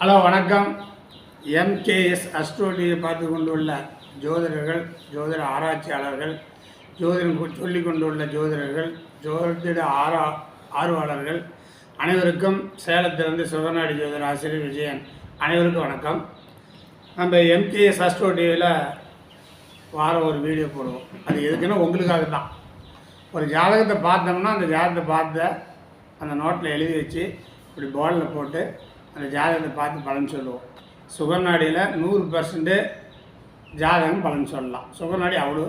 Hello வணக்கம். MKS அஸ்ட்ரோடியை பார்த்து கொண்டுள்ள ஜோதிடர்கள், ஜோதிட ஆராய்ச்சியாளர்கள், ஜோதிடம் சொல்லிக் கொண்டுள்ள ஜோதிடர்கள், ஜோதிட ஆர்வலர்கள் அனைவருக்கும் சேலத்திலிருந்து சுகநாடி ஜோதிட ஆசிரியர் விஜயன் அனைவருக்கும் வணக்கம். நம்ம எம்கேஎஸ் அஸ்ட்ரோடியில் வாரம் ஒரு வீடியோ போடுவோம். அது எதுக்குன்னா உங்களுக்காக தான். ஒரு ஜாதகத்தை பார்த்தோம்னா அந்த ஜாதகத்தை பார்த்த அந்த நோட்டில் எழுதி வச்சு இப்படி போர்டில் போட்டு அந்த ஜாதகத்தை பார்த்து பலன் சொல்லுவோம். சுகநாடியில் 100% ஜாதகம் பலன் சொல்லலாம். சுகநாடி அவ்வளோ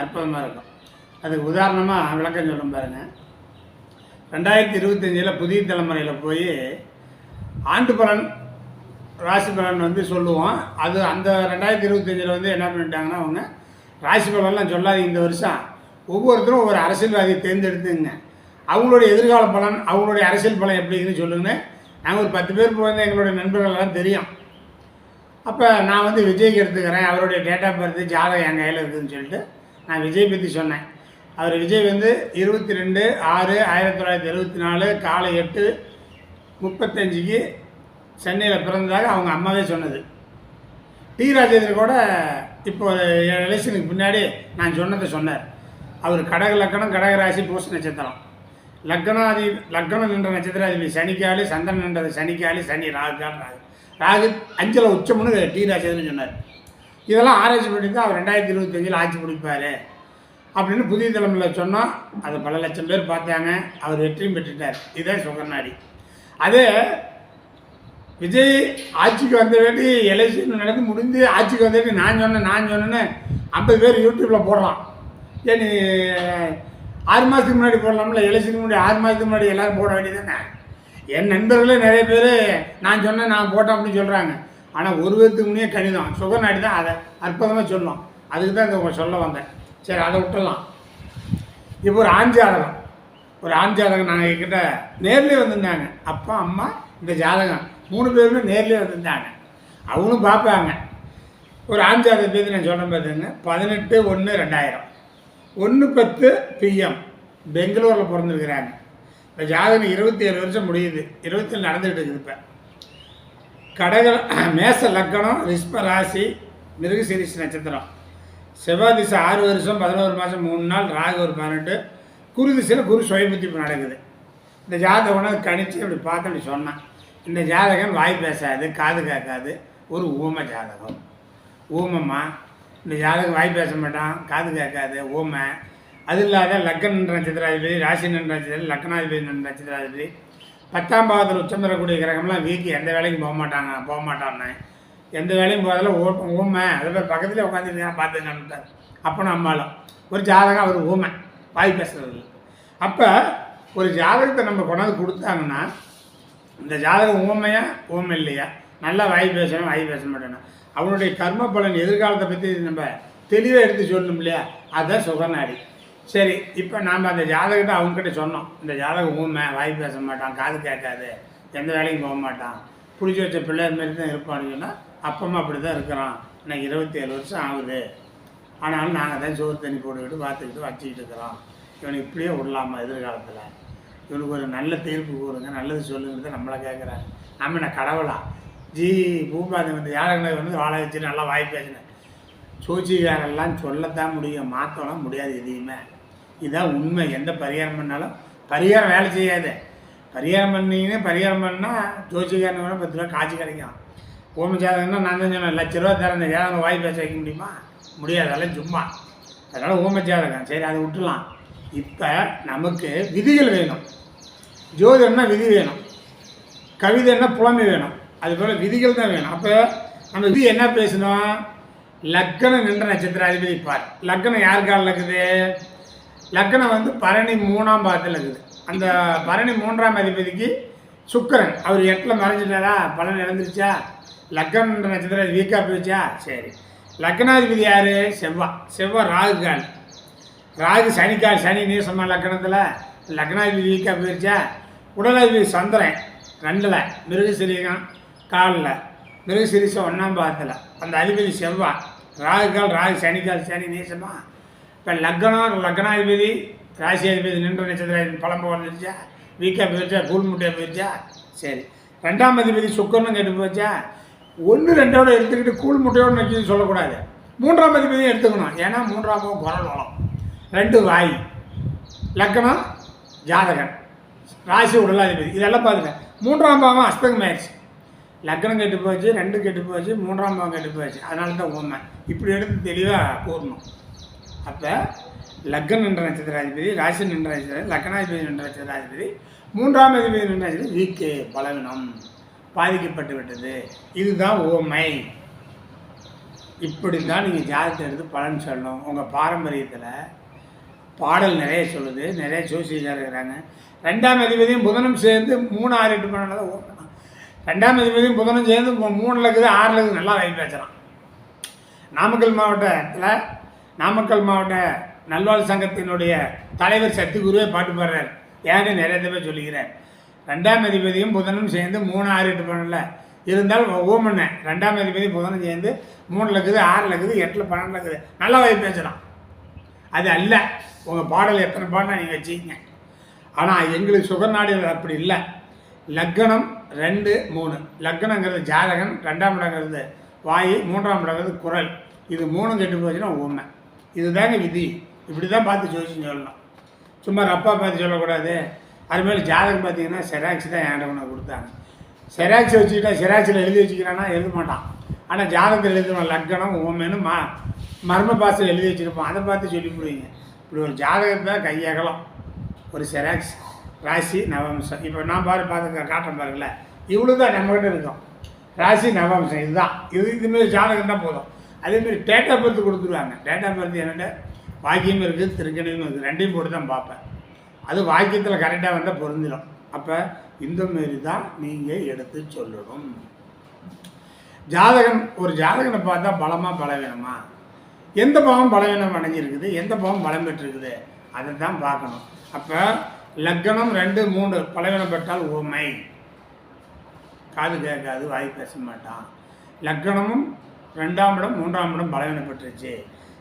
அற்புதமாக இருக்கும். அதுக்கு உதாரணமாக விளக்கம் சொல்லும் பாருங்கள். 2025 புதிய தலைமுறையில் போய் ஆண்டு பலன், ராசி பலன் சொல்லுவோம். அது அந்த 2025 என்ன பண்ணிட்டாங்கன்னா, அவங்க ராசி பலன்லாம் சொல்லாது. இந்த வருஷம் ஒவ்வொருத்தரும் ஒவ்வொரு அரசியல்வாதியை தேர்ந்தெடுத்துங்க, அவங்களுடைய எதிர்கால பலன், அவங்களுடைய அரசியல் பலன் எப்படின்னு சொல்லுங்கன்னு நாங்கள் ஒரு 10 பேர் போய் எங்களுடைய நண்பர்களெல்லாம் தெரியும். அப்போ நான் விஜய்க்கு எடுத்துக்கிறேன், அவருடைய டேட் ஆஃப் பர்த் ஜாதகம் என் கையில் இருக்குதுன்னு சொல்லிட்டு நான் விஜய் பற்றி சொன்னேன். அவர் விஜய் 22/6/1974 காலை 8:35 சென்னையில் பிறந்ததாக அவங்க அம்மாவே சொன்னது. டி ராஜேந்திரன் கூட இப்போ எலெக்ஷனுக்கு பின்னாடி நான் சொன்னதை சொன்னார். அவர் கடக லக்கணம், கடகராசி, பூச நட்சத்திரம். லக்கணம் நின்ற நட்சத்திராதிபதி சனிக்காலி, சந்திரன் நின்றது சனிக்காலி, சனி ராகுக்கால், ராகு 5ல் உச்சம்னு டி ராஜேந்திரன் சொன்னார். இதெல்லாம் ஆராய்ச்சி பண்ணி தான் அவர் 2025 ஆட்சி பிடிப்பார் அப்படின்னு புதிய தலைமையில் சொன்னால் அதை பல லட்சம் பேர் பார்த்தாங்க. அவர் வெற்றியும் பெற்றுட்டார். இதுதான் சுகநாடி. அதே விஜய் ஆட்சிக்கு வந்த வேண்டி எலெக்ஷன் நடந்து முடிந்து ஆட்சிக்கு வந்த வேண்டி நான் சொன்னேன்னு 50 பேர் யூடியூப்பில் போடுறான். ஏன் நீ 6 மாதத்துக்கு முன்னாடி போடலாம்ல? எலெக்ஷனுக்கு முன்னாடி 6 மாதத்துக்கு முன்னாடி எல்லோரும் போட வேண்டியதானே. என் நண்பர்களே நிறைய பேர் நான் சொன்னேன், நான் போட்டேன் அப்படின்னு சொல்கிறாங்க. ஆனால் ஒரு பேருக்கு முன்னே கணிதம் சுகநாடி தான் அதை அற்புதமாக சொல்லலாம். அதுக்கு தான் இதை சொல்ல வந்தேன். சரி, அதை விட்டுடலாம். இப்போ ஒரு ஆண் ஜாதகம் நாங்கள் என்கிட்ட நேர்லேயே வந்திருந்தாங்க. அப்பா, அம்மா, இந்த ஜாதகம் 3 பேருமே நேர்லேயே வந்திருந்தாங்க. அவங்களும் பார்ப்பாங்க. ஒரு ஆண் ஜாதகத்தை பற்றி நான் சொல்கிறேன் பார்த்துங்க. 18/1/2000 1:10 PM பெங்களூரில் பிறந்திருக்கிறாங்க. இந்த ஜாதகம் 27 வருஷம் முடியுது. 27 நடந்துகிட்டு இருக்குது. இப்போ கடக மேச லக்கணம், ரிஷ்ப ராசி, மிருகசீரிஷ நட்சத்திரம். செவ்வாய் திசை 6 வருஷம் 11 மாதம் 3 நாள், ராகு ஒரு 18, குரு திசையில் குரு சுயபுத்தி இப்போ நடக்குது. இந்த ஜாதகம் கணிச்சு அப்படி பார்த்து அப்படி சொன்னேன். இந்த ஜாதகம் வாய் பேசாது, காது கேட்காது, ஒரு ஊமை ஜாதகம். ஊமம்மா இந்த ஜாதகம் வாய் பேச மாட்டான், காது கேட்காது, ஊமை. அது இல்லாத லக்கன் என்ற நட்சத்திராதிபதி, ராசி என்ற நட்சத்திரம், லக்கணாதிபதி என்ற நட்சத்திராதிபதி, 10ஆம் பாவத்தில் உச்சம் பெறக்கூடிய கிரகம்லாம் வீக்கி எந்த வேலைக்கும் போக மாட்டான்னு எந்த வேலையும் போகிறதில்ல. ஊமை. அதை போய் பக்கத்தில் உட்காந்துருக்கேன் பார்த்துங்கன்னு அப்போ நம்மளும் ஒரு ஜாதகம் அவர் ஊமை, வாய் பேசுறது. அப்போ ஒரு ஜாதகத்தை நம்ம கொண்டாந்து கொடுத்தாங்கன்னா இந்த ஜாதகம் ஊமை இல்லையா, நல்லா வாய் பேசணும், வாய் பேச மாட்டேன்னா அவனுடைய கர்ம பலன், எதிர்காலத்தை பற்றி நம்ம தெளிவாக எடுத்து சொல்லணும் இல்லையா. அதுதான் சுகநாடி. சரி, இப்போ நாம் அந்த ஜாதகத்தை அவங்ககிட்ட சொன்னோம். இந்த ஜாதகம் ஊமை, வாய் பேச மாட்டான், காது கேட்காது, எந்த வேலைக்கும் போக மாட்டான், பிடிச்சி வச்ச பிள்ளைர் மாரி தான் இருப்பான்னு சொன்னால் அப்பமா அப்படி தான் இருக்கிறான். இன்னைக்கு 27 வருஷம் ஆகுது. ஆனாலும் நாங்கள் தான் சோறு தண்ணி போட்டுக்கிட்டு பார்த்துக்கிட்டு வச்சுக்கிட்டு இருக்கிறோம். இவனுக்கு இப்படியே விடலாமா எதிர்காலத்தில்? இவனுக்கு ஒரு நல்ல தீர்ப்பு கூறுங்க, நல்லது சொல்லுங்கிறத நம்மளை கேட்குறாங்க. நம்ம என்ன கடவுளா? பூபாதி யாழங்களை வாழ வச்சு நல்லா வாய் பேசினேன். சூழ்ச்சிகாரெல்லாம் சொல்லத்தான் முடியும், மாற்றலாம் முடியாது எதையுமே. இதுதான் உண்மை. எந்த பரிகாரம் பண்ணாலும் பரிகாரம் வேலை செய்யாது. பரிகாரம் பண்ணால் ஜோசிகாரன் 10 ரூபா காய்ச்சி கிடைக்கும். ஓம ஜாதகம்னா நான் தான் சொன்னேன், ₹1,00,000 தரேன். இந்த ஜாதகம் வாய் பேச வைக்க முடியுமா? முடியாது. அதெல்லாம் சும்மா. அதனால் ஓம ஜாதகம் சரி, அதை விட்டுலாம். இப்போ நமக்கு விதிகள் வேணும். ஜோதிடம்னா விதி வேணும், கவிதைன்னா புலமை வேணும். அதுபோல் விதிகள் தான் வேணும். அப்போ நம்ம விதி என்ன பேசணும்? லக்கணம் நின்ற நட்சத்திராதிபதி பார். லக்கணம் யார் காலில் இருக்குது? லக்கணம் பரணி 3ஆம் பாதத்தில் இருக்குது. அந்த பரணி 3ஆம் அதிபதிக்கு சுக்கிரன். அவர் 8ல் மறைஞ்சிட்டாரா? பலன் இழந்துருச்சா? லக்கணம் நின்ற நட்சத்திரம் வீக்காக போயிடுச்சா? சரி. லக்கணாதிபதி யார்? செவ்வாய் ராகு கால். ராகு சனிக்கால். சனி நீசமாக லக்கணத்தில். லக்னாதிபதி வீக்காக போயிடுச்சா? உடலாதிபதி சந்திரன் 2ல், மிருகசீரிகம் காலில், மிருகசீரிசம் 1ஆம் பாதத்தில். அந்த அதிபதி செவ்வாய். ராகுக்கால், ராகு சனிக்கால், சனி நீசமா. இப்போ லக்னாதிபதி ராசி அதிபதி நின்ற நட்சத்திரம் பழம்பு வந்துருச்சா? வீக்காக போயிடுச்சா? கூழ் முட்டையாக போயிடுச்சா? சரி. 2ஆம் அதிபதி சுக்கரனும் கெட்டு போச்சா, 1 2ஓட எடுத்துக்கிட்டு கூழ் முட்டையோடு நிற்கிது சொல்லக்கூடாது. 3ஆம் அதிபதியும் எடுத்துக்கணும். ஏன்னா 3ஆம் பாவம் குரல் வளம், 2 வாய், லக்கணம் ஜாதகன், ராசி உடலாதிபதி, இதெல்லாம் பார்த்துட்டேன். 3ஆம் பாவம் அஸ்தகம் ஆயிடுச்சு, லக்கணம் கெட்டு போச்சு, 2 கெட்டு போச்சு, 3ஆம் பாவம் கெட்டு போச்சு. அதனால தான் உண்மை இப்படி எடுத்து தெளிவாக கூறணும். அப்போ லக்கன் என்ற நட்சத்திராதிபதி, ராசி நின்ற நட்சத்திரம், லக்கணாதிபதி நின்ற நட்சத்திராதிபதி, 3ஆம் அதிபதி நின்ற நட்சத்திரம் வீக்கு, பலவீனம், பாதிக்கப்பட்டு விட்டது. இதுதான் ஓமை. இப்படி தான் நீங்கள் ஜாதகத்தை எடுத்து பலன் சொல்லணும். உங்கள் பாரம்பரியத்தில் பாடல் நிறைய சொல்லுது, நிறைய ஜோசியக்காரர் இருக்கிறாங்க. 2ஆம் அதிபதியும் புதனும் சேர்ந்து 3 6 8 12 ஓட்டணும். 2ஆம் அதிபதியும் புதனும் சேர்ந்து 3 இருக்குது 6 இருக்குது நல்லா வாங்கி பேசுகிறான். நாமக்கல் மாவட்ட நல்வாழ் சங்கத்தினுடைய தலைவர் சத்திகுருவே பாட்டு பாடுறார். ஏன்னு நிறைய தடவை சொல்லிக்கிறேன். 2ஆம் அதிபதியும் புதனும் சேர்ந்து 3 6 8 12 இருந்தால் ஓமண்ண 2ஆம் அதிபதி புதனும் சேர்ந்து 3 இருக்குது 6 இருக்குது 8 12 இருக்குது நல்லா வாங்கி பேசுகிறான். அது அல்ல. உங்கள் பாடல் எத்தனை பாடலாம் நீங்கள் வச்சுக்கிங்க. ஆனால் எங்களுக்கு சுகநாடிகள் அப்படி இல்லை. லக்கணம் 2 3, லக்கணங்கிறது ஜாதகன், 2ஆம் இடங்கிறது வாய், 3ஆம் இடங்கிறது குரல். இது 3 கெட்டு போச்சுன்னா உண்மை. இதுதாங்க விதி. இப்படி தான் பார்த்து ஜோசியம் சொல்லலாம். சும்மா ரப்பா பார்த்து சொல்லக்கூடாது. அதுமாதிரி ஜாதகம் பார்த்தீங்கன்னா செராக்ஸ் தான் என்கிட்ட ஒன்று கொடுத்தாங்க. செராக்ஸ் வச்சுக்கிட்டா செராக்ஸில் எழுதி வச்சுக்கிறான்னா எழுத மாட்டான். ஆனால் ஜாதகத்தில் எழுதுவான் லக்கணம் ஓமேன்னு மர்ம பாசையில் எழுதி வச்சுருப்பான். அதை பார்த்து சொல்லி போடுவீங்க. இப்படி ஒரு ஜாதகத்தை கையகலம், ஒரு செராக்ஸ், ராசி நவம்சம். இப்போ நான் பார்த்து காட்டுறேன் பாருங்கள, இவ்வளோ தான் நம்மகிட்ட இருக்கும். ராசி நவம்சம் இதுதான். இதுமாரி ஜாதகம் தான் போதும். அதேமாரி டேட் ஆஃப் பர்த் கொடுத்துருவாங்க. டேட் ஆஃப் பர்த் என்னென்ன வாக்கியம் இருக்குது, திருக்கணிதம் இருக்குது, 2ஐயும் போட்டு தான் பார்ப்பேன். அது வாக்கியத்தில் கரெக்டாக வந்தால் பொருந்திடும். அப்போ இந்தமாரி தான் நீங்கள் எடுத்து சொல்லணும். ஒரு ஜாதகனை பார்த்தா பலமாக பலவீனமா, எந்த பாவம் பலவீனம் அடைஞ்சிருக்குது, எந்த பாவம் பலம் பெற்றிருக்குது, அதை தான் பார்க்கணும். அப்போ லக்கணம் 2 3 பலவீனப்பட்டால் ஓமை, காது கேட்காது, வாய் பேச மாட்டான். லக்கணமும் 2ஆம் இடம் 3ஆம் இடம் பலவீனப்பட்டுருச்சு.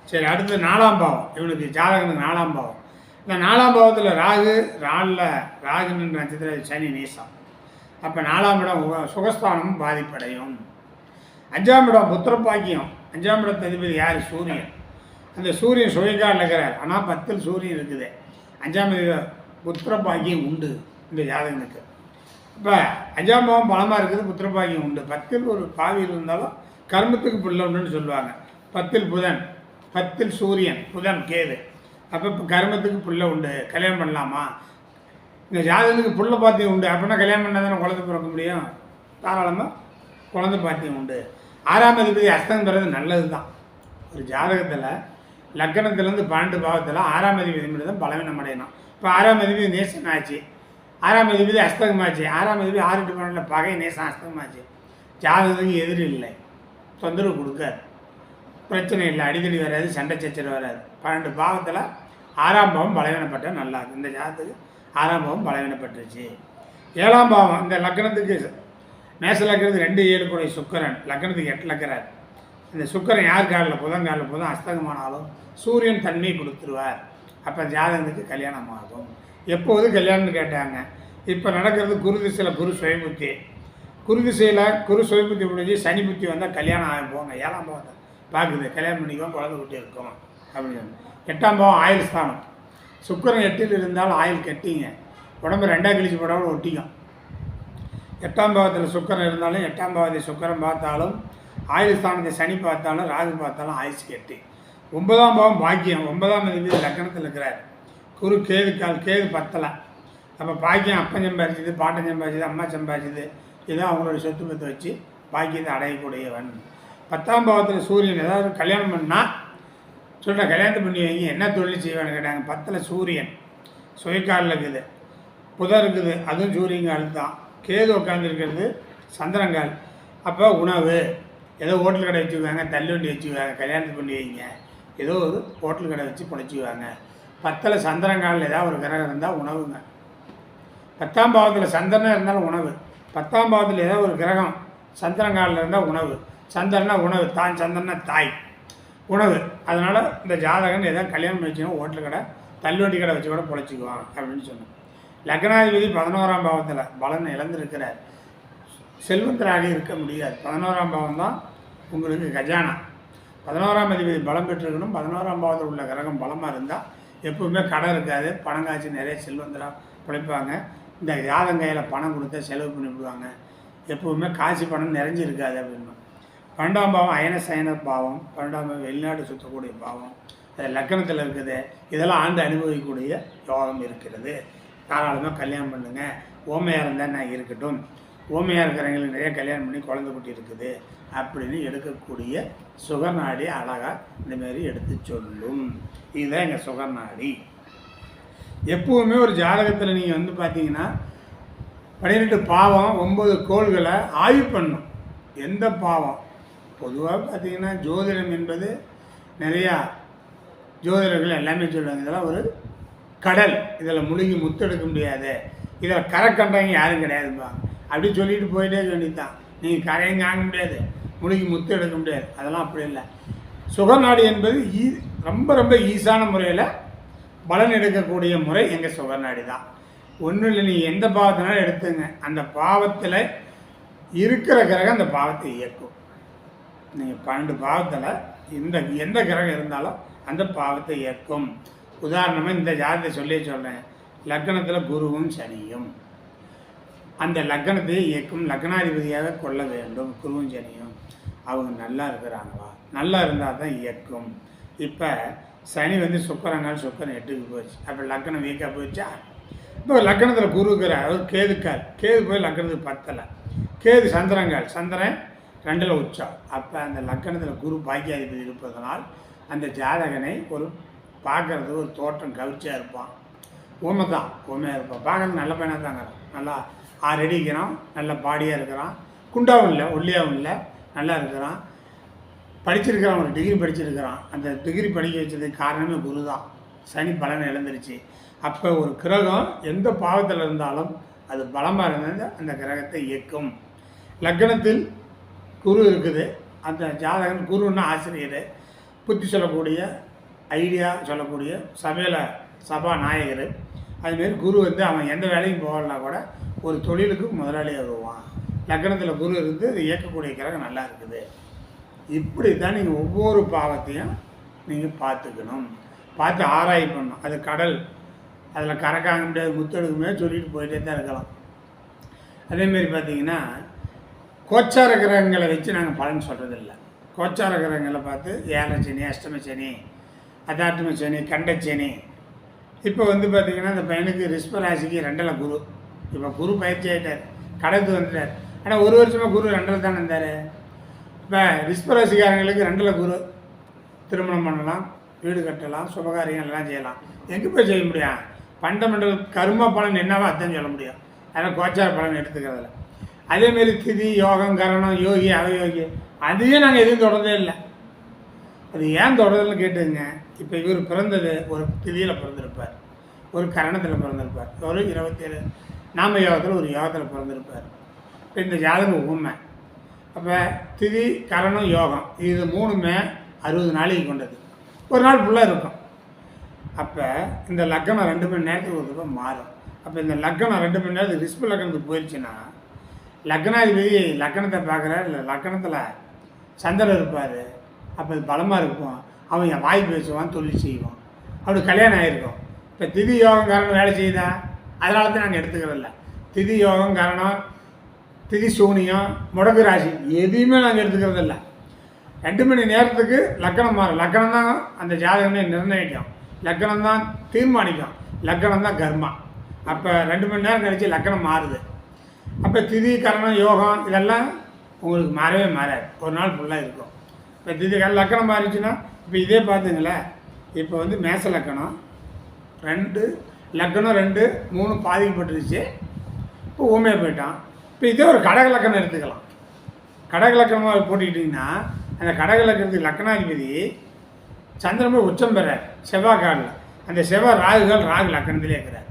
சரி, அடுத்து 4ஆம் பாவம். இவனுக்கு ஜாதகனுக்கு 4ஆம் பாவம். இந்த 4ஆம் பாவத்தில் ராகு நின்ற நட்சத்திர சனி நீசம். அப்போ 4ஆம் இடம் சுகஸ்தானமும் பாதிப்படையும். 5ஆம் இடம் புத்திரப்பாக்கியம். 5ஆம் இடத்து அதிபதி யார்? சூரியன். அந்த சூரியன் சுவைக்காரில் இருக்கிறார். ஆனால் 10ல் சூரியன் இருக்குது. 5ஆம் இடம் புத்திரப்பாக்கியம் உண்டு இந்த ஜாதகனுக்கு. இப்போ 5ஆம் பாவம் பலமாக இருக்குது, புத்திரப்பாக்கியம் உண்டு. 10ல் ஒரு பாவியில் இருந்தாலும் கர்மத்துக்கு புள்ள உண்டுன்னு சொல்லுவாங்க. 10ல் புதன், 10ல் சூரியன், புதன் கேது. அப்போ இப்போ கர்மத்துக்கு புள்ள உண்டு. கல்யாணம் பண்ணலாமா? இந்த ஜாதகனுக்கு புள்ள பாத்தியம் உண்டு. அப்படின்னா கல்யாணம் பண்ணால் தானே குழந்தை பிறக்க முடியும். தாராளமாக குழந்தை பாத்தியம் உண்டு. 6ஆம் அதிபதி அஸ்தம் பெறது நல்லது தான். ஒரு ஜாதகத்தில் லக்கணத்துலேருந்து 12 பாவத்தில் 6ஆம் அதிபதி மட்டும் தான் பலவீனம் அடையணும். இப்போ 6ஆம் அதிபதி நேசன் ஆச்சு, 6ஆம் அதிபதி அஸ்தகமாச்சு, 6ஆம் அதிபதி 6 8 12 பகை நேசம் அஸ்தகமாச்சு. ஜாதகத்துக்கு எதிரி இல்லை, தொந்தரவு கொடுக்காது, பிரச்சனை இல்லை, அடிக்கடி வராது, சண்டை சச்சரவு வராது. 12 பாவத்தில் 6ஆம் பாவம் பலவீனப்பட்டால் நல்லா இருக்குது. இந்த ஜாதகத்துக்கு 6ஆம் பாவம் பலவீனப்பட்டுருச்சு. 7ஆம் பாவம் இந்த லக்கணத்துக்கு மேச லக்கணத்துக்கு 2 7 கூட சுக்கரன், லக்கணத்துக்கு 8 லக்கிறார். இந்த சுக்கரன் யார் காலில்? புதன் அஸ்தகமானாலும் சூரியன் தன்மை கொடுத்துருவார். அப்போ ஜாதகத்துக்கு கல்யாணம் ஆகும். எப்போது கல்யாணம்னு கேட்டாங்க. இப்போ நடக்கிறது குரு திசையில் குரு சுயபுத்தி. குரு திசையில் குரு சுயபுத்தி முடிஞ்சு சனி புத்தி வந்தால் கல்யாணம் ஆகி போங்க. 7ஆம் பாவத்தை பார்க்குது, கல்யாணம் பண்ணிக்குவோம், குழந்தை குட்டி இருக்கும் அப்படின்னு. 8ஆம் பாவம் ஆயுள் ஸ்தானம். சுக்கரன் 8ல் இருந்தாலும் ஆயுள் கட்டிங்க, உடம்பு 2ஆக கிழிச்சு போடாமல் ஒட்டிக்கும். 8ஆம் பாவத்தில் சுக்கரன் இருந்தாலும் 8ஆம் பாவத்தை சுக்கரன் பார்த்தாலும் ஆயுள் ஸ்தானத்தை சனி பார்த்தாலும் ராகு பார்த்தாலும் ஆயுசு கெட்டி. 9ஆம் பாவம் பாக்கியம். 9ஆம் அதிபதி லக்கணத்தில் இருக்கிறார். குரு கேது 10ல். அப்போ பாக்கியம் அப்பன் சம்பாதிச்சது, பாட்டன் சம்பாதிச்சது, அம்மா சம்பாதிச்சது, இதான் அவங்களோட சொத்து பத்தை வச்சு பாக்கியத்தை அடையக்கூடியவன். 10ஆம் பாவத்தில் சூரியன். ஏதாவது கல்யாணம் பண்ணால் சொல்கிற கல்யாணத்தை பண்ணி வைங்க, என்ன தொழில் செய்வான்னு கேட்டாங்க. 10ல் சூரியன் சுயக்காலில் இருக்குது, புதன் இருக்குது, அதுவும் சூரியங்கால் தான். கேது உட்காந்துருக்கிறது சந்திரங்கால். அப்போ உணவு ஏதோ ஹோட்டல் கடை வச்சுக்குவாங்க, தள்ளுவண்டி வச்சுக்குவாங்க, கல்யாணத்தை பண்ணி வைங்க, ஏதோ ஒரு ஹோட்டல் கடை வச்சு பொழைச்சிக்குவாங்க. 10ல் சந்திரங்காலில் ஏதாவது ஒரு கிரகம் இருந்தால் உணவுங்க. 10ஆம் பாவத்தில் சந்திரனாக இருந்தாலும் உணவு. 10ஆம் பாவத்தில் ஏதாவது ஒரு கிரகம் சந்திரங்காலில் இருந்தால் உணவு. சந்திரனா உணவு, தான் சந்திரனா தாய், உணவு. அதனால் இந்த ஜாதகன் ஏதாவது கல்யாணம் வச்சுக்கணும், ஹோட்டல் கடை தள்ளுவண்டி கடை வச்சு கூட பொழைச்சிக்குவான் அப்படின்னு சொன்னோம். லக்னாதிபதி 11ஆம் பாவத்தில் பலன் இழந்திருக்கிறார். செல்வந்தராக இருக்க முடியாது. 11ஆம் பாவம் தான் உங்களுக்கு கஜானா. 11ஆம் அதிபதி பலம் பெற்றிருக்கணும். 11ஆம் பாவத்தில் உள்ள கிரகம் பலமாக இருந்தால் எப்பவுமே கடன் இருக்காது, பணம் காய்ச்சி நிறைய செல்வந்தராக பிழைப்பாங்க. இந்த யாதம் கையில் பணம் கொடுத்தா செலவு பண்ணிவிடுவாங்க, எப்பவுமே காசு பணம் நிறைஞ்சிருக்காது அப்படின்னு. 12ஆம் பாவம் அயன சயன பாவம், 12ஆம் பாவம் வெளிநாடு சுற்றக்கூடிய பாவம், அது லக்கணத்தில் இருக்குது. இதெல்லாம் ஆண்டு அனுபவிக்கக்கூடிய யோகம் இருக்கிறது. தாராளமாக கல்யாணம் பண்ணுங்கள். ஓமையாக இருந்தால் நான் இருக்கட்டும், ஓமையாக இருக்கிறவங்களுக்கு நிறைய கல்யாணம் பண்ணி குழந்தை குட்டி இருக்குது அப்படின்னு எடுக்கக்கூடிய சுகநாடி அழகாக இந்தமாரி எடுத்து சொல்லும். இதுதான் எங்கள் சுகநாடி. எப்பவுமே ஒரு ஜாதகத்தில் நீங்கள் வந்து பார்த்தீங்கன்னா 12 பாவம் 9 கோள்களை ஆய்வு பண்ணும். எந்த பாவம் பொதுவாக பார்த்தீங்கன்னா ஜோதிடம் என்பது நிறையா ஜோதிடர்கள் எல்லாமே சொல்லுவாங்க, இதெல்லாம் ஒரு கடல், இதில் முழுகி முத்தெடுக்க முடியாது, இதில் கரை கண்டவங்க யாரும் கிடையாதுப்பாங்க அப்படி சொல்லிட்டு போயிட்டே வேண்டியதுதான். நீங்கள் கரையும் காங்க முடியாது, முழுகி முத்து எடுக்க முடியாது. அதெல்லாம் அப்படி இல்லை. சுகநாடி என்பது ரொம்ப ரொம்ப ஈஸான முறையில் பலன் எடுக்கக்கூடிய முறை எங்கள் சுகநாடி தான். ஒன்றும் இல்லை, நீங்கள் எந்த பாவத்தினாலும் எடுத்துங்க, அந்த பாவத்தில் இருக்கிற கிரகம் அந்த பாவத்தை இயக்கும். நீங்கள் 12 பாவத்தில் எந்த கிரகம் இருந்தாலும் அந்த பாவத்தை இயக்கும். உதாரணமாக இந்த ஜாதகத்தை சொல்கிறேன். லக்னத்தில் குருவும் சனியும் அந்த லக்னத்தை இயக்கும். லக்னாதிபதியாக கொள்ள வேண்டும். குருவும் சனியும் அவங்க நல்லா இருக்கிறாங்களா, நல்லா இருந்தால் தான் இயக்கும். இப்போ சனி வந்து சுக்கரங்கால், சுக்கரன் 8க்கு போச்சு, அப்போ லக்னம் வீக்காக போயிடுச்சா. இப்போ லக்னத்தில் குரு இருக்கிறார், அவர் கேதுக்கால், கேது போய் லக்னத்துக்கு 10ல், கேது சந்திரங்கால், சந்திரன் 2ல் உச்சம். அப்போ அந்த லக்னத்தில் குரு பாக்கியாதிபதி இருப்பதனால் அந்த ஜாதகனை ஒரு பார்க்குறதுக்கு ஒரு தோற்றம் கவிச்சியாக இருப்பான். ஊமையாக இருப்பான். பார்க்குறது நல்ல பையனாக தாங்க, நல்லா 6 அடி இருக்கிறான், நல்ல பாடியாக இருக்கிறான், குண்டாவும் இல்லை ஒல்லியாகவும் இல்லை, நல்லா இருக்கிறான், படிச்சிருக்கிறான், ஒரு டிகிரி படிச்சிருக்கிறான். அந்த டிகிரி படிக்க வச்சதுக்கு காரணமே குரு தான். சனி பலனை இழந்துருச்சு. அப்போ ஒரு கிரகம் எந்த பாவத்தில் இருந்தாலும் அது பலமாக இருந்தது அந்த கிரகத்தை இயக்கும். லக்னத்தில் குரு இருக்குது, அந்த ஜாதகன் குருன்னா ஆசிரியர், புத்தி சொல்லக்கூடிய, ஐடியா சொல்லக்கூடிய, சபா நாயகர். அதுமாரி குரு வந்து அவன் எந்த வேலைக்கும் போகலனா கூட ஒரு தொழிலுக்கு முதலாளியாக வருவான். லக்னத்தில் குரு இருந்து அது இயக்கக்கூடிய கிரகம் நல்லா இருக்குது. இப்படி தான் நீங்கள் ஒவ்வொரு பாவத்தையும் நீங்கள் பார்த்துக்கணும், பார்த்து ஆராய்ச்சி பண்ணணும். அது கடல், அதில் கறக்காக முடியாது, முத்தெடுக்க முடியாது, சொல்லிட்டு போயிட்டே தான் இருக்கலாம். அதேமாரி பார்த்திங்கன்னா கோச்சார கிரகங்களை வச்சு நாங்கள் பலன் சொல்கிறதில்ல. கோச்சார கிரகங்களை பார்த்து ஏழரை சனி, அஷ்டம சனி, அதாட்டம சனி, கண்டச்சனி. இப்போ வந்து பார்த்திங்கன்னா இந்த பையனுக்கு ரிஷபராசிக்கு 2ல் குரு, இப்போ குரு பயிற்சி ஆகிட்டார், கடந்து வந்துட்டார். ஆனால் 1 வருஷமாக குரு 2ல் தானே இருந்தார். இப்போ ரிஷபராசிக்காரங்களுக்கு 2ல் குரு, திருமணம் பண்ணலாம், வீடு கட்டலாம், சுபகாரியம் எல்லாம் செய்யலாம். எங்கே போய் செய்ய முடியும்? ஃபண்டமெண்டல் கர்ம பலன் என்னவோ அதான் சொல்ல முடியும். அதனால் கோச்சார பலன் எடுத்துக்கிறதில்ல. அதேமாரி திதி, யோகம், கரணம், யோகி, அவயோகி அதையே நாங்கள் எதுவும் தொடர்ந்தே இல்லை. அது ஏன் தொடர்றதுன்னு கேட்டுங்க. இப்போ இவர் பிறந்தது ஒரு திதியில் பிறந்திருப்பார், ஒரு கரணத்தில் பிறந்திருப்பார், ஒரு 27 நாம யோகத்தில் ஒரு யோகத்தில் பிறந்திருப்பார். இப்போ இந்த ஜாதகம் உண்மை. அப்போ திதி, கரணம், யோகம் இது 3மே 60 நாளைக்கு கொண்டது, ஒரு நாள் ஃபுல்லாக இருக்கும். அப்போ இந்த லக்னம் 2 மணி நேரத்துக்கு ஒரு தடவை மாறும். அப்போ இந்த லக்னம் 2 மணி நேரத்துக்கு ரிஷப லக்னத்துக்கு போயிடுச்சுன்னா லக்னாதிபதி லக்னத்தை பார்க்குறாரு, இல்லை லக்னத்தில் சந்திரன் இருப்பார், அப்போ அது பலமாக இருக்கும். அவன் என் வாய் பேசுவான், தொழில் செய்வான், அப்படி கல்யாணம் ஆகிருக்கும். இப்போ திதி யோகம் காரணம் வேலை செய்யுதா? அதனால தான் நாங்கள் எடுத்துக்கிறதில்ல. திதி யோகம் காரணம், திதி சூனியம், முடக்கு ராசி எதையுமே நாங்கள் எடுத்துக்கிறதில்ல. 2 மணி நேரத்துக்கு லக்கணம் மாறும். லக்கணம் தான் அந்த ஜாதகமே நிர்ணயிக்கும், லக்கணம் தான் தீர்மானிக்கும், லக்கணம் தான் கர்மா. அப்போ 2 மணி நேரம் கழிச்சு லக்கணம் மாறுது. அப்போ திதி, கரணம், யோகம் இதெல்லாம் உங்களுக்கு மாறவே மாறாது, ஒரு நாள் ஃபுல்லாக இருக்கும். இப்போ திதி லக்கணம் மாறிச்சுன்னா இப்போ இதே பார்த்துங்களேன். இப்போ வந்து மேச லக்கணம் 2, லக்கணம் 2, 3 பாதிக்கப்பட்டுருச்சு. இப்போ ஊமையாக போயிட்டான். இப்போ இதே ஒரு கடக லக்கணம் எடுத்துக்கலாம். கடக லக்கணமாக போட்டுக்கிட்டிங்கன்னா அந்த கடக லக்கணத்துக்கு லக்கணாதிபதி சந்திரன் போய் உச்சம் பெறார் செவ்வாய் காலில். அந்த செவ்வாய் ராகு லக்கணத்திலே இருக்கிறார்.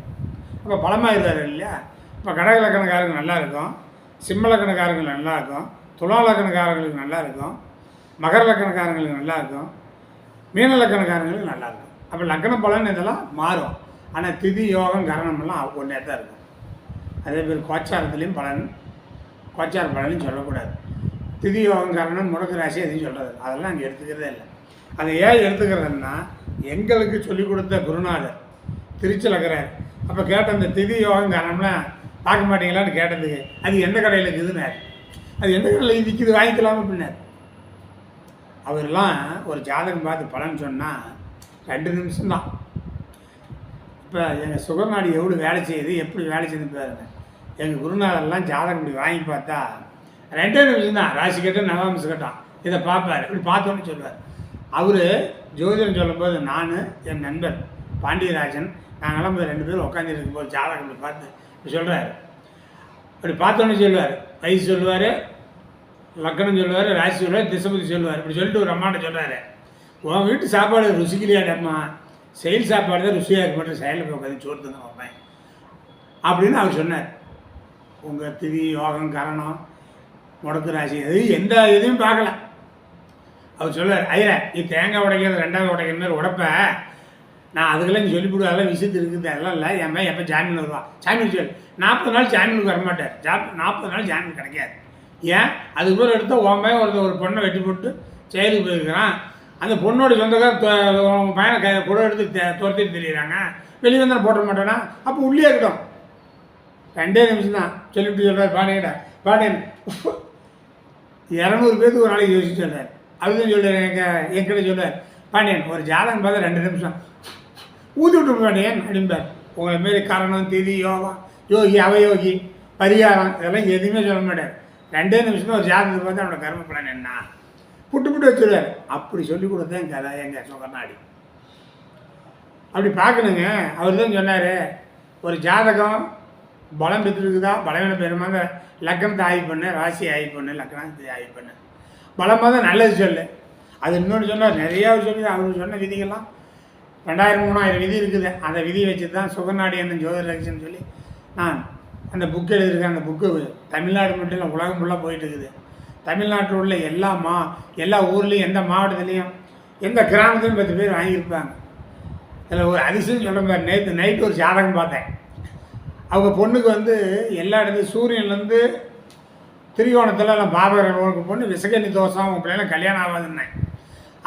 அப்போ பலமாக இருக்கார் இல்லையா? இப்போ கடக லக்கணக்காரங்க நல்லா இருக்கும், சிம்ம லக்கணக்காரங்களுக்கு நல்லா இருக்கும், துலா லக்கணக்காரங்களுக்கு நல்லா இருக்கும், மகர லக்கணக்காரங்களுக்கு நல்லா இருக்கும், மீன லக்கணக்காரங்களுக்கு நல்லா இருக்கும். அப்போ லக்கண பலன் இதெல்லாம் மாறும். ஆனால் திதி, யோகம், கரணமெல்லாம் ஒன்றே தான் இருக்கும். அதே பேர் கோச்சாரத்துலேயும் பலன் கோச்சார் பலன்னு சொல்லக்கூடாது. திதி யோகம் காரணம் முடக்கு ராசி எதையும் சொல்கிறது அதெல்லாம் அங்கே எடுத்துக்கிறதே இல்லை. அதை ஏன் எடுத்துக்கிறதுன்னா எங்களுக்கு சொல்லிக் கொடுத்த குருநாதர் திருச்சியில் இருக்கிறார். அப்போ கேட்ட அந்த திதி யோகம் காரணம்லாம் பார்க்க மாட்டீங்களான்னு கேட்டதுக்கு அது எந்த கடையில் இருக்குதுன்னாரு. அது எந்த கடையில் விற்கிது வாங்கிக்கலாமா பின்னார். அவரெல்லாம் ஒரு ஜாதகம் பார்த்து பலன் சொன்னால் 2 நிமிஷம்தான். இப்போ எங்கள் சுகர்நாடி எவ்வளோ வேலை செய்யுது எப்படி வேலை செய்யுது பாருங்க. எங்கள் குருநாதரெல்லாம் ஜாதகம் இப்படி வாங்கி பார்த்தா 2 நிமிஷம் தான். ராசி கட்டம் நவாம்ச கட்டம் இதை பார்ப்பார். இப்படி பார்த்தோன்னு சொல்லுவார். அவர் ஜோதிடம் சொல்லும்போது நான் என் நண்பர் பாண்டியராஜன் நாங்களாம் 2 பேரும் உட்காந்து இருக்கும்போது ஜாதகம் இப்படி பார்த்து இப்படி சொல்கிறார். அப்படி பார்த்தோன்னு சொல்லுவார். வயசு சொல்லுவார், லக்கணம் சொல்லுவார், ராசி சொல்லுவார், திசபதி சொல்லுவார். இப்படி சொல்லிட்டு ஒரு அம்மாட்ட சொல்கிறாரு, உன் வீட்டு சாப்பாடு ருசிக்கலையாடம்மா, செயல் சாப்பாடு தான் ருசியாக இருக்க மாட்டேன், செயலில் போய் உட்காந்து சோறு தங்க வைப்பேன் அப்படின்னு அவர் சொன்னார். உங்கள் திதி யோகம் காரணம் முடக்கு ராசி எந்த இதையும் பார்க்கல. அவர் சொல்லுவார், ஐயா நீ தேங்காய் உடைக்கிறது 2வது உடைக்கிற மாதிரி உடைப்ப, நான் அதுக்கெல்லாம் நீ சொல்லிவிடு, அதெல்லாம் விஷயத்து இருக்குது, அதெல்லாம் இல்லை. என் மேலே எப்போ ஜாமீன் வருவான், ஜாமீன் சொல்லு. 40 நாள் ஜாமீனுக்கு வரமாட்டார். 40 நாள் ஜாமீன் கிடைக்காது. ஏன் அதுக்கு பேர் எடுத்தால் உன் பையன் ஒரு பொண்ணை வெட்டி போட்டு செயலுக்கு போயிருக்கிறான். அந்த பொண்ணோட சொந்தக்கார உன் பையனை கூட எடுத்து துரத்திட்டு தெரியுறாங்க, வெளியே வந்தால் போட மாட்டேன்னா அப்போ உள்ளே இருக்கட்டும். 2 நிமிஷம் தான் சொல்லிவிட்டு சொல்கிறார். பாண்டியன் 200 பேருக்கு ஒரு நாளைக்கு யோசிச்சு சொல்கிறார். அதுதான் சொல்கிறார். என்கிட்ட சொல்கிறார், பாண்டியன் ஒரு ஜாதகம் பார்த்தா 2 நிமிஷம் ஊதி விட்டு பாண்டியன் அப்படின்பார். உங்களை மாரி காரணம் திதி யோகம் யோகி அவயோகி பரிகாரம் இதெல்லாம் எதுவுமே சொல்ல மாட்டார். 2 நிமிஷம் ஒரு ஜாதகத்தை பார்த்து அவனோட கர்ம பலன் என்ன புட்டு வச்சுருவார். அப்படி சொல்லி கொடுத்தேன் கதை எங்கள் சுகர்நாடி. அப்படி பார்க்கணுங்க. அவர் தான் சொன்னார், ஒரு ஜாதகம் பலம் பெற்றுருக்குதா பலவீன பெருமாங்க லக்கணத்தை ஆய்வு பண்ணு, ராசி ஆய்வு பண்ணு, லக்கணத்தை ஆய்வு பண்ணு, பலமாக தான் நல்லது சொல்லு. அது இன்னொன்று சொன்னார், நிறையா சொல்லி அவர் சொன்ன விதிகள்லாம் 2000-3000 விதி இருக்குது. அந்த விதியை வச்சு தான் சுகர்நாடி என்ன ஜோதிட ரகசியம்னு சொல்லி நான் அந்த புக்கு எழுதியிருக்கேன். அந்த புக்கு தமிழ்நாடு மட்டும் இல்லை உலகம் ஃபுல்லாக போயிட்டு இருக்குது. தமிழ்நாட்டில் உள்ள எல்லா ஊர்லேயும் எந்த மாவட்டத்துலேயும் எந்த கிராமத்துலையும் 10 பேர் வாங்கியிருப்பாங்க. அதில் ஒரு அதிசயம் சொல்ல மாதிரி நேற்று நைட்டு ஒரு ஜாதகம் பார்த்தேன். அவங்க பொண்ணுக்கு எல்லா இடத்துலையும் சூரியன்லேருந்து திரிகோணத்தில் எல்லாம் பாபகரனுக்கு பொண்ணு விசகனி தோஷம் அவங்க பிள்ளைலாம் கல்யாணம் ஆகாதுன்னேன்.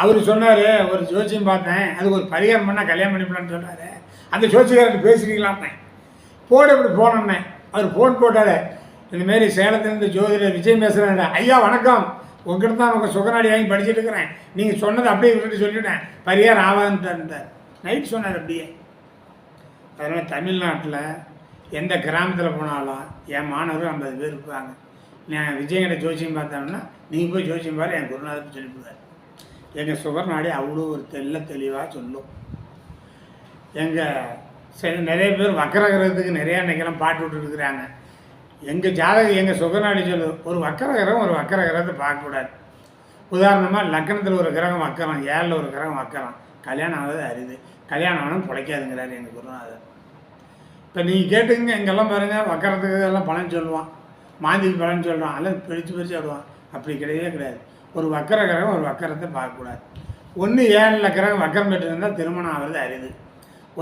அவர் சொன்னார், ஒரு ஜோசியம் பார்த்தேன், அதுக்கு ஒரு பரிகாரம் பண்ணால் கல்யாணம் பண்ணிப்பலான்னு சொன்னார். அந்த ஜோசியக்காரர்கிட்ட பேசுகிறீங்களாமே போட இப்படி போனோன்னே அவர் ஃபோன் போட்டார். இந்தமாரி சேலத்துலேருந்து ஜோதிடர் விஜய் பேசுகிறேன். ஐயா வணக்கம், உங்கள்கிட்ட தான் உங்கள் சுகநாடி வாங்கி படிச்சுட்டு இருக்கிறேன், நீங்கள் சொன்னது அப்படியே விட்டுட்டு சொல்லிவிட்டேன், பரிகாரம் ஆகாதுன்ட்டார். நைட் சொன்னார் அப்படியே. அதனால் தமிழ்நாட்டில் எந்த கிராமத்தில் போனாலும் என் மாணவர்கள் 50 பேர் இருப்பாங்க. நான் விஜயங்கிட்ட ஜோசியம் பார்த்தோம்னா நீங்கள் போய் ஜோசியம் பாரு, என் குருநாதர் சொல்லிவிடுவார். எங்கள் சுகர்நாடி அவ்வளோ ஒரு தெளிவாக சொல்லும். நிறைய பேர் வக்கரகிரகத்துக்கு நிறையா இன்றைக்கெல்லாம் பாட்டு விட்டுருக்குறாங்க. எங்கள் ஜாதகம் எங்கள் சுகநாடி சொல்லு, ஒரு வக்கரகிரகத்தை பார்க்கக்கூடாது. உதாரணமாக லக்கணத்தில் ஒரு கிரகம் வக்கரம், 7ல் ஒரு கிரகம் வக்கரம், கல்யாணம் ஆகுது அரிது, கல்யாணம் ஆனால் பிழைக்காதுங்கிறார் எங்கள் குருநாதர். இப்போ நீங்கள் கேட்டுங்க, இங்கெல்லாம் பாருங்கள் வக்கரத்துக்கு எல்லாம் பலன் சொல்லுவான், மாந்திக்கு பலன் சொல்கிறான், எல்லாம் பிரித்து விடுவான். அப்படி கிடையாது. ஒரு வக்கர கிரகம் ஒரு வக்கரத்தை பார்க்கக்கூடாது. 1 7ல் கிரகம் வக்கரம் பெற்றிருந்தால் திருமணம் ஆகிறது அரிது.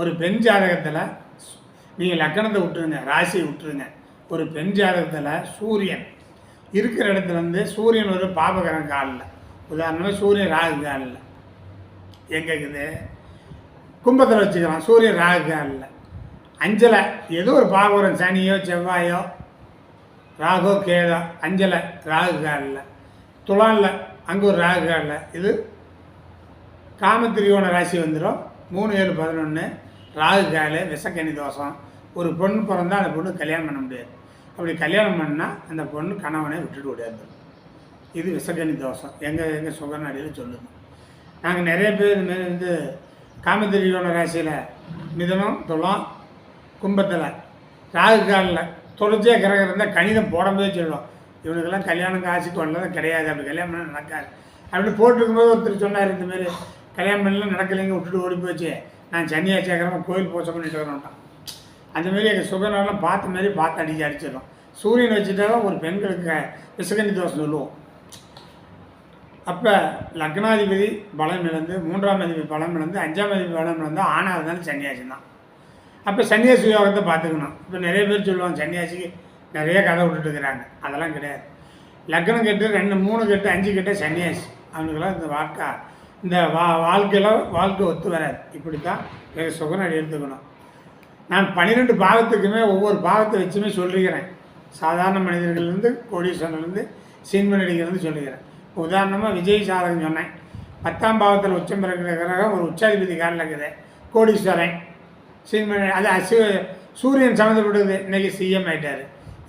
ஒரு பெண் ஜாதகத்தில் நீங்கள் லக்கணத்தை விட்டுருங்க, ராசியை விட்டுருங்க. ஒரு பெண் ஜாதகத்தில் சூரியன் இருக்கிற இடத்துலேருந்து சூரியன் ஒரு பாபகரம் காலில், உதாரணமாக சூரியன் ராகு காலில் எங்கே இருக்குது, கும்பத்தில் வச்சுக்கலாம். சூரியன் ராகு காலில் 5ல் ஏதோ ஒரு பாபகரம், சனியோ செவ்வாயோ ராகோ கேதோ 5ல் ராகு காலில், துலானில் அங்கே ஒரு ராகு காலில், இது காமத்திரியோன ராசி வந்துடும். 3 7 11 ராகு காலு விஷக்கனி தோஷம். ஒரு பொண்ணு பிறந்தால் அந்த பொண்ணு கல்யாணம் பண்ண முடியாது. அப்படி கல்யாணம் பண்ணால் அந்த பொண்ணு கணவனை விட்டுட்டு விடாது. இது விஷக்கனி தோஷம் எங்கள் சுகநாடியில் சொல்லுது. நாங்கள் நிறைய பேர் இதுமாரி காமத்திரியோன ராசியில் மிதனம் துலாம் கும்பத்தில் ராகு காலில் தொடர்ச்சியாக கிரகம் இருந்தால் கணிதம் போடும்போதே சொல்லுவோம், இவனுக்கெல்லாம் கல்யாணம் காசு கொள்ளதான் கிடையாது, அப்படி கல்யாணம் பண்ண நடக்காது. அப்படி போட்டிருக்கும்போது ஒருத்தர் சொன்னார், இந்தமாரி கல்யாணம் பண்ணலாம் நடக்கலைங்க, விட்டுட்டு ஓடி போச்சு, நான் சன்னியா சேர்க்குறேன் கோயில் போச்ச பண்ணிட்டு வரேன்ட்டான். அந்தமாரி எங்கள் சுகநாளெலாம் பார்த்து அடிச்சிடும். சூரியன் வச்சுட்டாலும் ஒரு பெண்களுக்கு விசகனி தோஷம் சொல்லுவோம். அப்போ லக்னாதிபதி பலம் இழந்து 3ஆம் அதிபதி பலம் இழந்து 5ஆம் அதிபதி பலம் இழந்தால் ஆணாக இருந்தாலும் சன்னியாசி தான். அப்போ சன்னியாசி யோகத்தை பார்த்துக்கணும். இப்போ நிறைய பேர் சொல்லுவாங்க சன்னியாசிக்கு நிறைய கதை விட்டுட்டு இருக்கிறாங்க. அதெல்லாம் கிடையாது. லக்னம் கெட்டு 2 3 கெட்டு 5 கெட்ட சன்னியாசி அவனுக்கெல்லாம் இந்த வாழ்க்கையில் வாழ்க்கை ஒத்து வராது. இப்படி தான் சுகநாடி எடுத்துக்கணும். நான் 12 பாகத்துக்குமே ஒவ்வொரு பாகத்தை வச்சுமே சொல்லிக்கிறேன். சாதாரண மனிதர்கள்லேருந்து கோடீஸ்வரன்லேருந்து சினிமா நடிகர்லேருந்து சொல்லிக்கிறேன். உதாரணமாக விஜய் சாதகம் சொன்னேன். 10ஆம் பாவத்தில் உச்சம் பிறக்கிற கிரகம் ஒரு உச்சாதிபதி காலில் இருக்குது, கோடீஸ்வரன். சினிமா அது சூரியன் சம்மந்தப்பட்டது, இன்றைக்கி சிஎம் ஆகிட்டார்.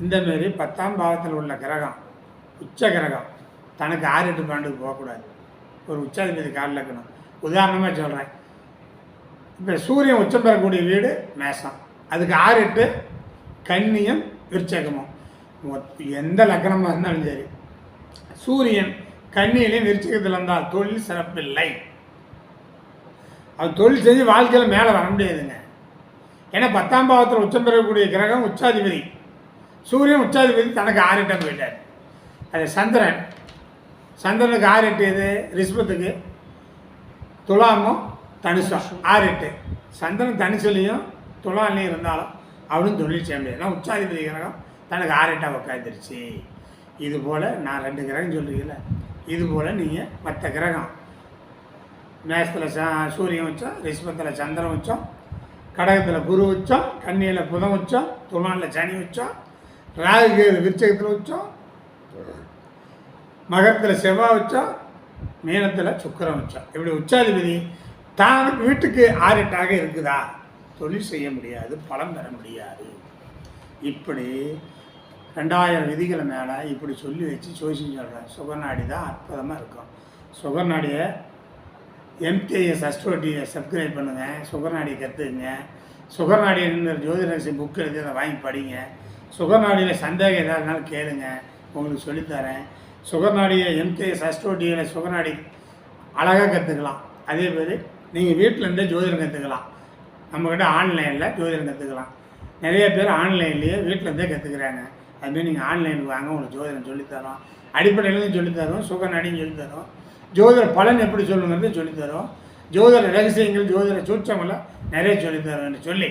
இந்தமாரி 10ஆம் பாவத்தில் உள்ள கிரகம் உச்ச கிரகம் தனக்கு 6 8 12 போகக்கூடாது. ஒரு உச்சாதிபதி காலில் இருக்கணும். உதாரணமாக சொல்கிறேன். இப்போ சூரியன் உச்சம் பெறக்கூடிய வீடு மேஷம், அதுக்கு 6 8 கன்னியும் விருச்சகமும். எந்த லக்னமாக இருந்தாலும் சரி, சூரியன் கன்னியிலையும் விருச்சகத்தில் இருந்தால் தொழில் சிறப்பில்லை. அது தொழில் செஞ்சு வாழ்க்கையில் மேலே வர முடியாதுங்க. ஏன்னா 10ஆம் பாவத்தில் உச்சம் பெறக்கூடிய கிரகம் உச்சாதிபதி. சூரியன் உச்சாதிபதி தனக்கு 6 8 போயிட்டார். அது சந்திரனுக்கு 6 8 இது ரிஷபத்துக்கு, துலாமும் தனுஷம் 6 8. சந்திரன் தனுசுலையும் துலாலையும் இருந்தாலும் அவனும் தொழில் செய்ய முடியாது. ஏன்னா உச்சாதிபதி கிரகம் தனக்கு 6 8 உட்காந்துருச்சு. இது போல் நான் 2 கிரகம் சொல்கிறீங்கள, இது போல் நீங்கள் மற்ற கிரகம் மேஷத்தில் சூரியன் வச்சோம், ரிஷபத்தில் சந்திரன் வச்சோம், கடகத்தில் குரு வச்சோம், கன்னியில் புதன் வச்சோம், துலானில் சனி வச்சோம், ராகு விருச்சகத்தில் வச்சோம், மகரத்தில் செவ்வாய் வச்சோம், மீனத்தில் சுக்கிரன் வச்சோம். இப்படி உச்சாதிபதி தான் வீட்டுக்கு 6 8 இருக்குதா, தொழில் செய்ய முடியாது, பலம் பெற முடியாது. இப்படி 2000 விதிகளை மேலே இப்படி சொல்லி வச்சு ஜோசியம் சொல்கிறேன். சுகநாடி தான் அற்புதமாக இருக்கும். சுகநாடியை MKS அஸ்ட்ரோடியை சப்ஸ்கிரைப் பண்ணுங்கள். சுகநாடியை கற்றுக்குங்க. சுகநாடியை ஜோதிடரசி புக் எழுதி அதை வாங்கி படிங்க. சுகநாடியில் சந்தேகம் எதாக இருந்தாலும் கேளுங்க, உங்களுக்கு சொல்லித்தரேன். சுகநாடியை MKS அஸ்ட்ரோடியில் சுகநாடி அழகாக கற்றுக்கலாம். அதே மாதிரி நீங்கள் வீட்டிலேருந்தே ஜோதிடம் கற்றுக்கலாம். நம்மக்கிட்ட ஆன்லைனில் ஜோதிடம் கற்றுக்கலாம். நிறைய பேர் ஆன்லைன்லேயே வீட்டிலேருந்தே கற்றுக்குறாங்க. அதுமாரி நீங்கள் ஆன்லைனுக்கு வாங்க, உங்களுக்கு ஜோதிடம் சொல்லித்தரோம். அடிப்படையிலேருந்து சொல்லித்தரோம், சுகநாடியும் சொல்லித்தரோம். ஜோதிட பலன் எப்படி சொல்லுங்கிறது சொல்லித்தரோம். ஜோதிட ரகசியங்கள், ஜோதிட சூட்சங்களை நிறைய சொல்லித்தரோம்னு சொல்லி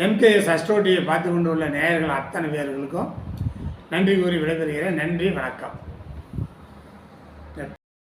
MKS அஸ்ட்ரோடியை பார்த்து கொண்டு உள்ள நேயர்கள் அத்தனை பேர்களுக்கும் நன்றி கூறி விடைபெறுகிறேன். நன்றி, வணக்கம்.